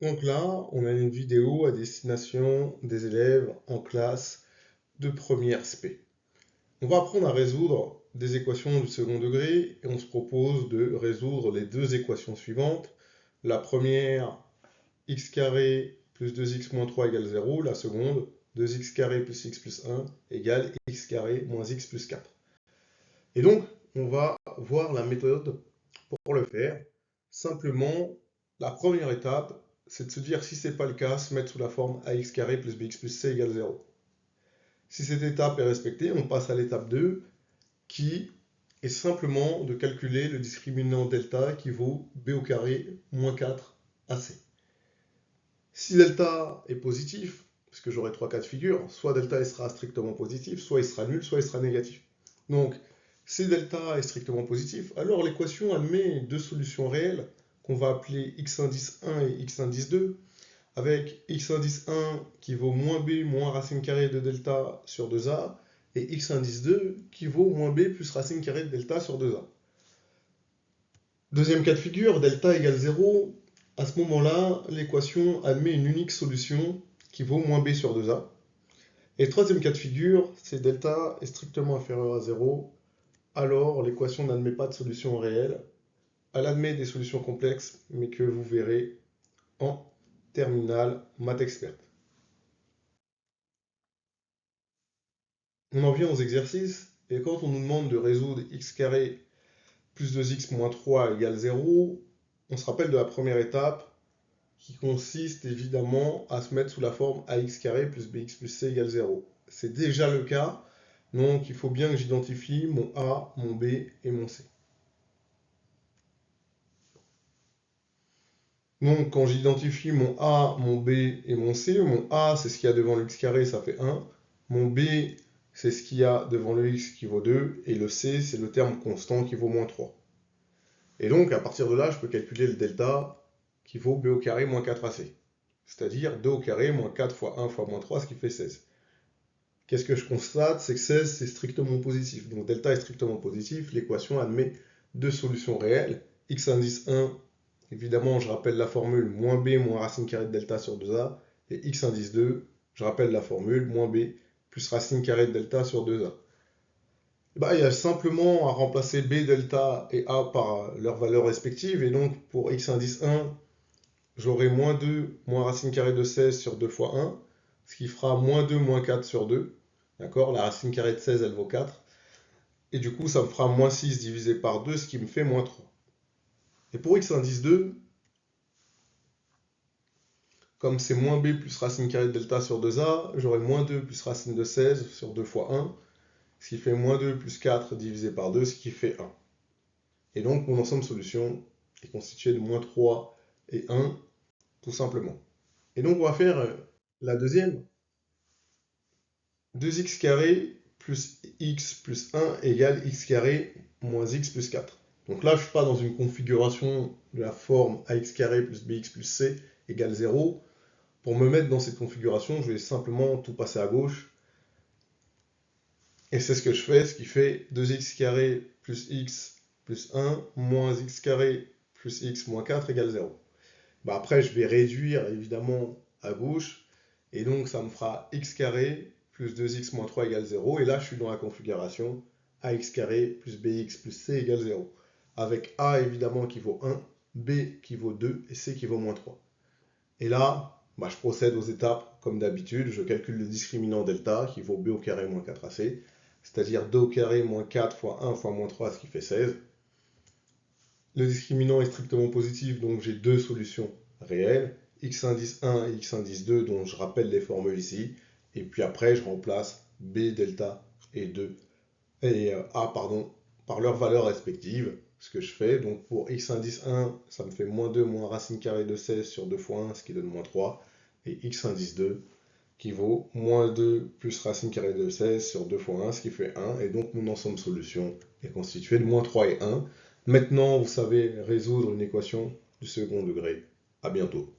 Donc là, on a une vidéo à destination des élèves en classe de première SP. On va apprendre à résoudre des équations du second degré et on se propose de résoudre les deux équations suivantes. La première, x carré plus 2x moins 3 égale 0. La seconde, 2x carré plus x plus 1 égale x carré moins x plus 4. Et donc, on va voir la méthode pour le faire. Simplement, la première étape, c'est de se dire, si ce n'est pas le cas, se mettre sous la forme ax carré plus bx plus c égale 0. Si cette étape est respectée, on passe à l'étape 2, qui est simplement de calculer le discriminant delta qui vaut b au carré moins 4 ac. Si delta est positif, parce que j'aurai trois cas de figure, soit delta sera strictement positif, soit il sera nul, soit il sera négatif. Donc, si delta est strictement positif, alors l'équation admet deux solutions réelles qu'on va appeler x indice 1 et x indice 2, avec x indice 1 qui vaut moins b moins racine carrée de delta sur 2a, et x indice 2 qui vaut moins b plus racine carrée de delta sur 2a. Deuxième cas de figure, delta égale 0. À ce moment-là, l'équation admet une unique solution qui vaut moins b sur 2a. Et troisième cas de figure, c'est delta est strictement inférieur à 0. Alors l'équation n'admet pas de solution réelle. Elle admet des solutions complexes, mais que vous verrez en terminale maths experte. On en vient aux exercices, et quand on nous demande de résoudre x carré plus 2x moins 3 égale 0, on se rappelle de la première étape, qui consiste évidemment à se mettre sous la forme ax carré plus bx plus c égale 0. C'est déjà le cas, donc il faut bien que j'identifie mon a, mon b et mon c. Donc quand j'identifie mon a, mon b et mon c, mon a c'est ce qu'il y a devant le x carré, ça fait 1. Mon b c'est ce qu'il y a devant le x qui vaut 2. Et le c c'est le terme constant qui vaut moins 3. Et donc à partir de là, je peux calculer le delta qui vaut b au carré moins 4ac. C'est-à-dire 2 au carré moins 4 fois 1 fois moins 3, ce qui fait 16. Qu'est-ce que je constate? C'est que 16 c'est strictement positif. Donc delta est strictement positif, l'équation admet deux solutions réelles. X indice 1, évidemment, je rappelle la formule moins b moins racine carrée de delta sur 2a. Et x indice 2, je rappelle la formule moins b plus racine carrée de delta sur 2a. Bah, il y a simplement à remplacer b, delta et a par leurs valeurs respectives. Et donc, pour x indice 1, j'aurai moins 2 moins racine carrée de 16 sur 2 fois 1, ce qui fera moins 2 moins 4 sur 2. D'accord? La racine carrée de 16, elle vaut 4. Et du coup, ça me fera moins 6 divisé par 2, ce qui me fait moins 3. Et pour x indice 2, comme c'est moins b plus racine carrée de delta sur 2a, j'aurai moins 2 plus racine de 16 sur 2 fois 1, ce qui fait moins 2 plus 4 divisé par 2, ce qui fait 1. Et donc, mon ensemble solution est constitué de moins 3 et 1, tout simplement. Et donc, on va faire la deuxième. 2x carré plus x plus 1 égale x carré moins x plus 4. Donc là, je ne suis pas dans une configuration de la forme ax carré plus bx plus c égale 0. Pour me mettre dans cette configuration, je vais simplement tout passer à gauche. Et c'est ce que je fais, ce qui fait 2x carré plus x plus 1 moins x carré plus x moins 4 égale 0. Bah après, je vais réduire évidemment à gauche. Et donc, ça me fera x carré plus 2x moins 3 égale 0. Et là, je suis dans la configuration ax carré plus bx plus c égale 0. Avec a évidemment qui vaut 1, b qui vaut 2 et c qui vaut moins 3. Et là, bah, je procède aux étapes comme d'habitude. Je calcule le discriminant delta qui vaut b au carré moins 4ac. C'est-à-dire 2 au carré moins 4 fois 1 fois moins 3, ce qui fait 16. Le discriminant est strictement positif, donc j'ai deux solutions réelles, x indice 1 et x indice 2, dont je rappelle les formules ici. Et puis après, je remplace b, delta et 2 et a par leurs valeurs respectives. Ce que je fais, donc pour x indice 1, ça me fait moins 2 moins racine carrée de 16 sur 2 fois 1, ce qui donne moins 3. Et x indice 2 qui vaut moins 2 plus racine carrée de 16 sur 2 fois 1, ce qui fait 1. Et donc mon ensemble solution est constitué de moins 3 et 1. Maintenant, vous savez résoudre une équation du second degré. À bientôt.